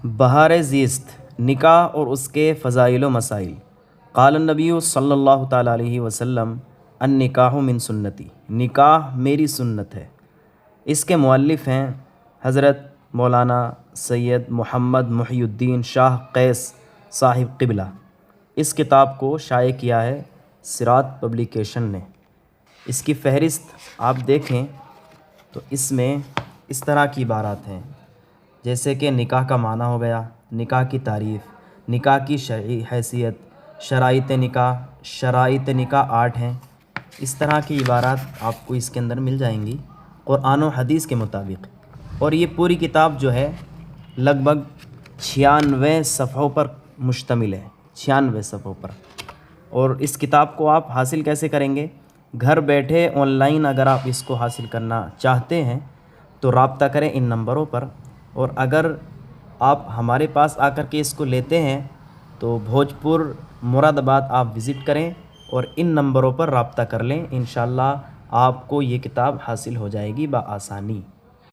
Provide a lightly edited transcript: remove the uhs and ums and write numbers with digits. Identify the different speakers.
Speaker 1: بہار زیست، نکاح اور اس کے فضائل و مسائل۔ قال النبی صلی اللہ تعالیٰ علیہ وسلم النکاح من سنتی، نکاح میری سنت ہے۔ اس کے مؤلف ہیں حضرت مولانا سید محمد محی الدین شاہ قیس صاحب قبلہ۔ اس کتاب کو شائع کیا ہے صراط پبلیکیشن نے۔ اس کی فہرست آپ دیکھیں تو اس میں اس طرح کی عبارات ہیں، جیسے کہ نکاح کا معنی ہو گیا، نکاح کی تعریف، نکاح کی شرعی حیثیت، شرائط نکاح 8 ہیں۔ اس طرح کی عبارات آپ کو اس کے اندر مل جائیں گی قرآن و حدیث کے مطابق۔ اور یہ پوری کتاب جو ہے لگ بھگ 96 صفحوں پر مشتمل ہے، 96 صفحوں پر۔ اور اس کتاب کو آپ حاصل کیسے کریں گے؟ گھر بیٹھے آن لائن اگر آپ اس کو حاصل کرنا چاہتے ہیں تو رابطہ کریں ان نمبروں پر، اور اگر آپ ہمارے پاس آ کر کے اس کو لیتے ہیں تو بھوجپور مراد آباد آپ وزٹ کریں اور ان نمبروں پر رابطہ کر لیں، انشاءاللہ آپ کو یہ کتاب حاصل ہو جائے گی بآسانی۔